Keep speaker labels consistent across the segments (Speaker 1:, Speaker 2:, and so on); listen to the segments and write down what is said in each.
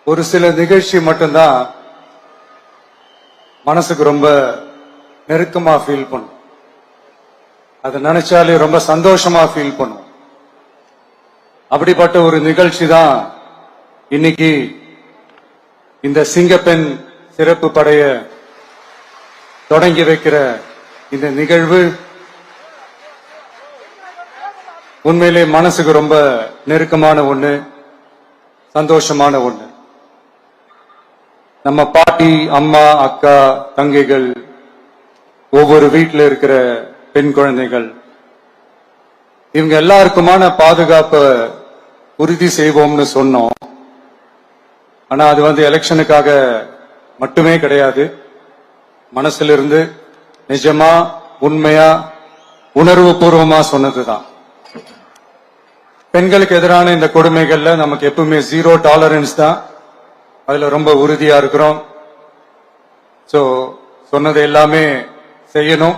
Speaker 1: ஒரு சில நிகழ்ச்சி மட்டும்தான் மனசுக்கு ரொம்ப நெருக்கமா ஃபீல் பண்ணும். அதை நினைச்சாலே ரொம்ப சந்தோஷமா ஃபீல் பண்ணும். அப்படிப்பட்ட ஒரு நிகழ்ச்சி தான் இன்னைக்கு இந்த சிங்கப்பெண் சிறப்பு படைய தொடங்கி வைக்கிற இந்த நிகழ்வு. உண்மையிலே மனசுக்கு ரொம்ப நெருக்கமான ஒண்ணு, சந்தோஷமான ஒண்ணு. நம்ம பாட்டி, அம்மா, அக்கா, தங்கைகள், ஒவ்வொரு வீட்டில் இருக்கிற பெண் குழந்தைகள், இவங்க எல்லாருக்குமான பாதுகாப்பை உறுதி செய்வோம்னு சொன்னோம். ஆனா அது எலெக்ஷனுக்காக மட்டுமே கிடையாது. மனசுல இருந்து நிஜமா, உண்மையா, உணர்வு பூர்வமா சொன்னதுதான். பெண்களுக்கு எதிரான இந்த கொடுமைகள்ல நமக்கு எப்பவுமே 0 டாலரன்ஸ் தான். அதுல ரொம்ப உறுதியா இருக்கிறோம். சோ சொன்னது எல்லாமே செய்யணும்.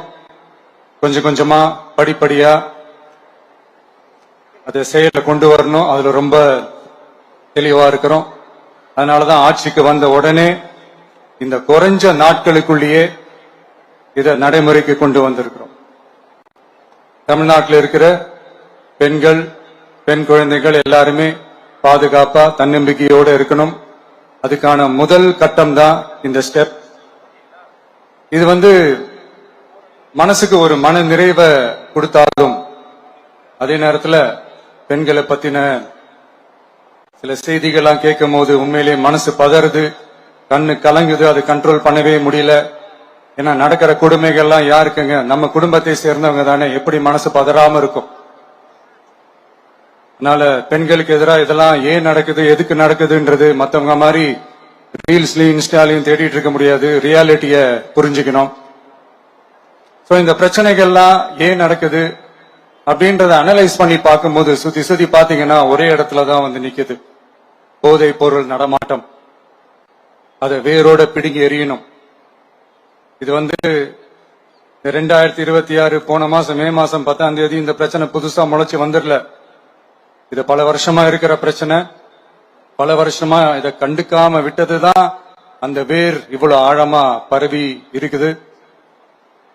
Speaker 1: கொஞ்சம் கொஞ்சமா, படிப்படியா அதை செயல கொண்டு வரணும். அதுல ரொம்ப தெளிவா இருக்கிறோம். அதனாலதான் ஆட்சிக்கு வந்த உடனே இந்த குறைஞ்ச நாட்களுக்குள்ளேயே இதை நடைமுறைக்கு கொண்டு வந்திருக்கிறோம். தமிழ்நாட்டில் இருக்கிற பெண்கள், பெண் குழந்தைகள் எல்லாருமே பாதுகாப்பா, தன்னம்பிக்கையோடு இருக்கணும். அதுக்கான முதல் கட்டம் தான் இந்த ஸ்டெப். இது மனசுக்கு ஒரு மன நிறைவை கொடுத்தாலும், அதே நேரத்தில் பெண்களை பத்தின சில செய்திகள்லாம் கேட்கும் போது உண்மையிலேயே மனசு பதறுது, கண்ணு கலங்குது. அது கண்ட்ரோல் பண்ணவே முடியல. ஏன்னா நடக்கிற கொடுமைகள்லாம் யாருக்குங்க? நம்ம குடும்பத்தை சேர்ந்தவங்க தானே. எப்படி மனசு பதறாம இருக்கும்? அதனால பெண்களுக்கு எதிராக இதெல்லாம் ஏன் நடக்குது, எதுக்கு நடக்குதுன்றது மத்தவங்க மாதிரி ரீல்ஸ்லயும் இன்ஸ்டாலையும் தேடிட்டு இருக்க முடியாது. ரியாலிட்டிய புரிஞ்சுக்கணும். சோ இந்த பிரச்சனைகள்லாம் ஏன் நடக்குது அப்படின்றத அனலைஸ் பண்ணி பார்க்கும்போது சுத்தி சுத்தி பாத்தீங்கன்னா ஒரே இடத்துலதான் நிக்குது. போதை பொருள் நடமாட்டம். அதை வேரோட பிடுங்கி எறியணும். இது 2026 போன மாசம் மே மாசம் 10ஆம் தேதி இந்த பிரச்சனை புதுசா முளைச்சு வந்துடல. இது பல வருஷமா இருக்கிற பிரச்சனை. பல வருஷமா இதை கண்டுக்காம விட்டதுதான் அந்த வேர் இவ்வளவு ஆழமா பரவி இருக்குது.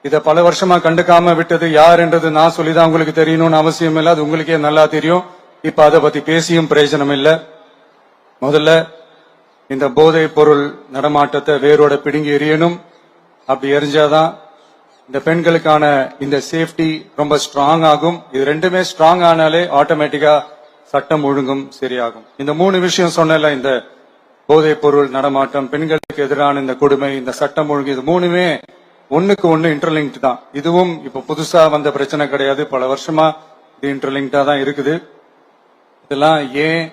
Speaker 1: இத பல வருஷமா கண்டுக்காம விட்டது யாருன்றது நான் சொல்லிதான் உங்களுக்கு தெரியணும்னு அவசியம் இல்லை. அது உங்களுக்கே நல்லா தெரியும். இப்ப அதை பத்தி பேசியும் பிரயோஜனம் இல்லை. முதல்ல இந்த போதை பொருள் நடமாட்டத்தை வேரோட பிடுங்கி எறியணும். அப்படி எரிஞ்சாதான் இந்த பெண்களுக்கான இந்த சேஃப்டி ரொம்ப ஸ்ட்ராங் ஆகும். இது ரெண்டுமே ஸ்ட்ராங் ஆனாலே ஆட்டோமேட்டிக்கா சட்டம் ஒழுங்கும் சரியாகும். இந்த 3 விஷயம் சொன்னல, இந்த போதை பொருள் நடமாட்டம், பெண்களுக்கு எதிரான இந்த கொடுமை, இந்த சட்டம் ஒழுங்கு, இது 3மே ஒண்ணுக்கு ஒண்ணு இன்டர்லிங்க் தான். இதுவும் இப்ப புதுசா வந்த பிரச்சனை கிடையாது. பல வருஷமா இது இன்டர்லிங்க்டா தான் இருக்குது. இதெல்லாம் ஏன்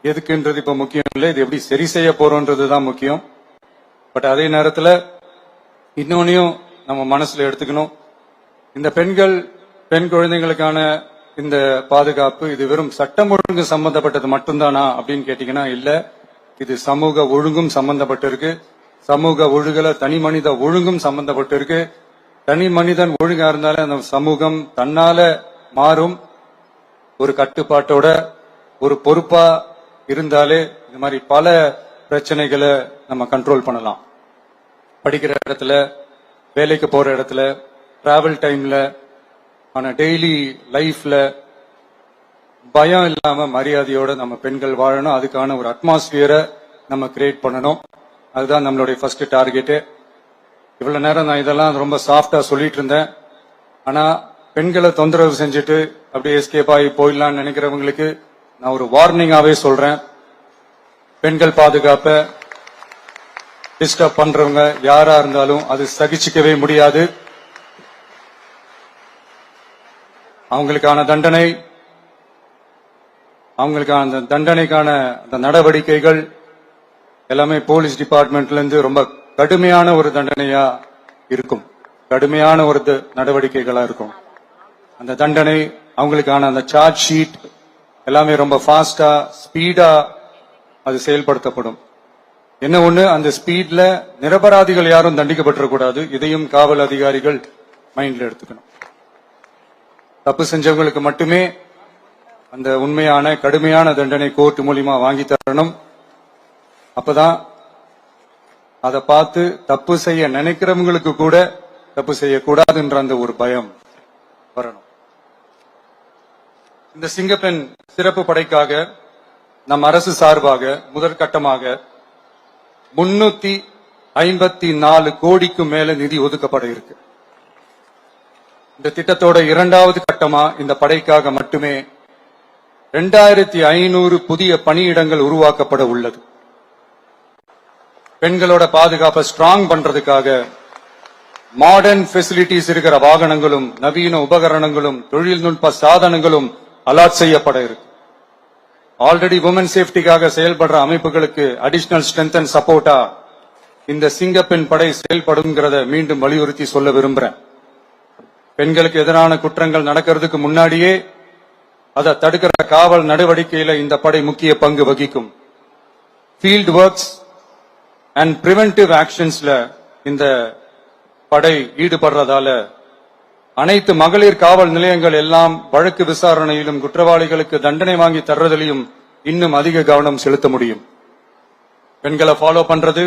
Speaker 1: எதுக்குன்றது இப்ப முக்கியம் இல்லை. இது எப்படி சரி செய்ய போறோம்ன்றதுதான் முக்கியம். பட் அதே நேரத்துல இன்னொன்னையும் நம்ம மனசுல எடுத்துக்கணும். இந்த பெண் குழந்தைகளுக்கான இந்த பாதுகாப்பு இது வெறும் சட்டம் ஒழுங்கு சம்பந்தப்பட்டது மட்டும்தானா அப்படின்னு கேட்டீங்கன்னா இல்ல. இது சமூக ஒழுங்கும் சம்பந்தப்பட்டிருக்கு. சமூக ஒழுங்குல தனி மனித ஒழுங்கும் சம்பந்தப்பட்டிருக்கு. தனி மனிதன் ஒழுங்கா இருந்தாலே அந்த சமூகம் தன்னால மாறும். ஒரு கட்டுப்பாட்டோட, ஒரு பொறுப்பா இருந்தாலே இது மாதிரி பல பிரச்சனைகளை நம்ம கண்ட்ரோல் பண்ணலாம். படிக்கிற இடத்துல, வேலைக்கு போற இடத்துல, டிராவல் டைம்ல, ஆனா டெய்லி லைஃப்ல பயம் இல்லாம மரியாதையோட நம்ம பெண்கள் வாழணும். அதுக்கான ஒரு அட்மாஸ்பியரை நம்ம கிரியேட் பண்ணணும். அதுதான் நம்மளுடைய ஃபர்ஸ்ட் டார்கெட்டு. இவ்வளவு நேரம் நான் இதெல்லாம் ரொம்ப சாஃப்டா சொல்லிட்டு இருந்தேன். ஆனா பெண்களை தொந்தரவு செஞ்சுட்டு அப்படியே எஸ்கேப் ஆகி போயிடலாம்னு நினைக்கிறவங்களுக்கு நான் ஒரு வார்னிங்காவே சொல்றேன். பெண்கள் பாதுகாப்பை டிஸ்டர்ப் பண்றவங்க யாரா இருந்தாலும் அது சகிச்சுக்கவே முடியாது. அவங்களுக்கான தண்டனைக்கான அந்த நடவடிக்கைகள் எல்லாமே போலீஸ் டிபார்ட்மெண்ட்ல இருந்து ரொம்ப கடுமையான ஒரு தண்டனையா இருக்கும். கடுமையான ஒரு நடவடிக்கைகளா இருக்கும். அந்த தண்டனை, அவங்களுக்கான அந்த சார்ஜ் ஷீட் எல்லாமே ரொம்ப ஃபாஸ்டா, ஸ்பீடா அது செயல்படுத்தப்படும். என்ன ஒண்ணு, அந்த ஸ்பீட்ல நிரபராதிகள் யாரும் தண்டிக்கப்பட்டிருக்கூடாது. இதையும் காவல் அதிகாரிகள் மைண்ட்ல எடுத்துக்கணும். தப்பு செஞ்சவங்களுக்கு மட்டுமே அந்த உண்மையான கடுமையான தண்டனை கோர்ட் மூலியமா வாங்கி தரணும். அப்பதான் அதை பார்த்து தப்பு செய்ய நினைக்கிறவங்களுக்கு கூட தப்பு செய்யக்கூடாதுன்ற அந்த ஒரு பயம் வரணும். இந்த சிங்கப்பெண் சிறப்பு படைக்காக நம் அரசு சார்பாக முதற்கட்டமாக 354 கோடிக்கும் மேல நிதி ஒதுக்கப்பட இருக்கு. இந்த திட்டத்தோட இரண்டாவது கட்டமா இந்த படைக்காக மட்டுமே 2500 புதிய பணியிடங்கள் உருவாக்கப்பட உள்ளது. பெண்களோட பாதுகாப்பை ஸ்ட்ராங் பண்றதுக்காக மாடர்ன் ஃபெசிலிட்டிஸ் இருக்கிற வாகனங்களும் நவீன உபகரணங்களும் தொழில்நுட்ப சாதனங்களும் அலாட் செய்யப்பட இருக்கு. ஆல்ரெடி உமன் சேஃப்டிக்காக செயல்படுற அமைப்புகளுக்கு அடிஷனல் ஸ்ட்ரென்த் அண்ட் சப்போர்ட்டா இந்த சிங்கப்பெண் படை செயல்படுங்கிறத மீண்டும் வலியுறுத்தி சொல்ல விரும்புறேன். பெண்களுக்கு எதிரான குற்றங்கள் நடக்கிறதுக்கு முன்னாடியே அதை தடுக்கிற காவல் நடவடிக்கையில இந்த படை முக்கிய பங்கு வகிக்கும். ஃபீல்ட் ஒர்க்ஸ் அண்ட் பிரிவென்டிவ் ஆக்ஷன்ஸ்ல இந்த படை ஈடுபடுறதால அனைத்து மகளிர் காவல் நிலையங்கள் எல்லாம் வழக்கு விசாரணையிலும் குற்றவாளிகளுக்கு தண்டனை வாங்கி தர்றதிலையும் இன்னும் அதிக கவனம் செலுத்த முடியும். பெண்களை ஃபாலோ பண்றது,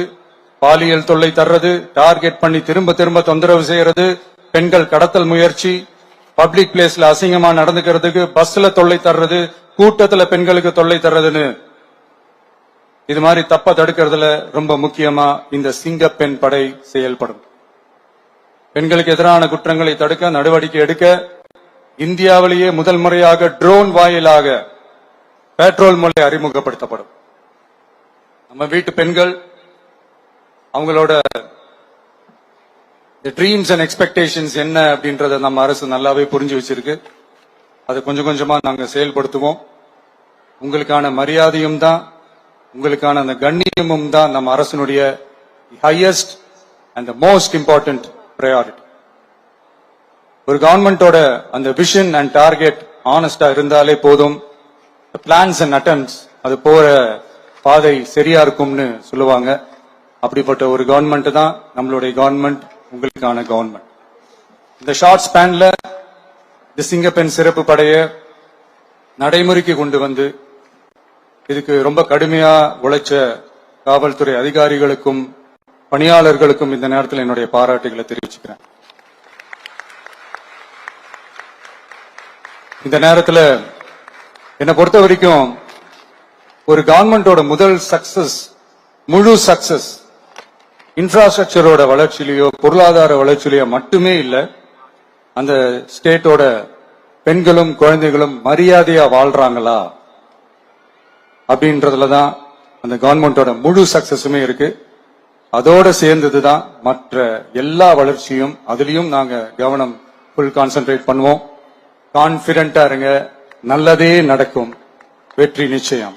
Speaker 1: பாலியல் தொல்லை தர்றது, டார்கெட் பண்ணி திரும்ப திரும்ப தொந்தரவு செய்யறது, பெண்கள் கடத்தல் முயற்சி, பப்ளிக் பிளேஸ்ல அசிங்கமா நடந்துக்கிறதுக்கு பஸ்ல தொல்லை தர்றது, கூட்டத்துல பெண்களுக்கு தொல்லை தர்றதுன்னு இது மாதிரி தப்ப தடுக்கிறதுல ரொம்ப முக்கியமா இந்த சிங்கப்பெண் படை செயல்படும். பெண்களுக்கு எதிரான குற்றங்களை தடுக்க நடவடிக்கை எடுக்க இந்தியாவிலேயே முதல் முறையாக ட்ரோன் வாயிலாக பெட்ரோல் முறை அறிமுகப்படுத்தப்படும். நம்ம வீட்டு பெண்கள் அவங்களோட ட்ரீம்ஸ் அண்ட் எக்ஸ்பெக்டேஷன்ஸ் என்ன அப்படின்றத நம்ம அரசு நல்லாவே புரிஞ்சு வச்சிருக்கு. அது கொஞ்சம் கொஞ்சமா நாங்க செயல்படுத்துவோம். உங்களுக்கான மரியாதையும் தான், உங்களுக்கான அந்த கண்ணியமும் தான் நம்ம அரசினுடைய highest and most important priority. ஒரு கவர்மெண்டோட அந்த விஷன் அண்ட் டார்கெட் ஆனஸ்டா இருந்தாலே போதும். பிளான்ஸ் அண்ட் அட்டெம்ப்ட்ஸ் அது போற பாதை சரியா இருக்கும்னு சொல்லுவாங்க. அப்படிப்பட்ட ஒரு கவர்மெண்ட் தான் நம்மளுடைய கவர்மெண்ட், உங்களுக்கான கவர்மெண்ட். இந்த ஷார்ட் ஸ்பேன்ல இந்த சிங்கப்பெண் சிறப்பு படைய நடைமுறைக்கு கொண்டு வந்து இதுக்கு ரொம்ப கடுமையா உழைச்ச காவல்துறை அதிகாரிகளுக்கும் பணியாளர்களுக்கும் இந்த நேரத்தில் என்னுடைய பாராட்டுகளை தெரிவிச்சுக்கிறேன். இந்த நேரத்தில் என்னை பொறுத்த வரைக்கும் ஒரு கவர்மெண்டோட முதல் சக்சஸ், முழு சக்சஸ் இன்ஃப்ராஸ்ட்ரக்சரோட வளர்ச்சியிலையோ பொருளாதார வளர்ச்சியிலையோ மட்டுமே இல்லை, அந்த ஸ்டேட்டோட பெண்களும் குழந்தைகளும் மரியாதையா வாழ்றாங்களா அப்படின்றதுலதான் அந்த கவர்மெண்டோட முழு சக்சஸுமே இருக்கு. அதோட சேர்ந்ததுதான் மற்ற எல்லா வளர்ச்சியும். அதுலயும் நாங்க கவனம் ஃபுல் கான்சென்ட்ரேட் பண்ணுவோம். கான்பிடென்டா இருங்க, நல்லதே நடக்கும், வெற்றி நிச்சயம்.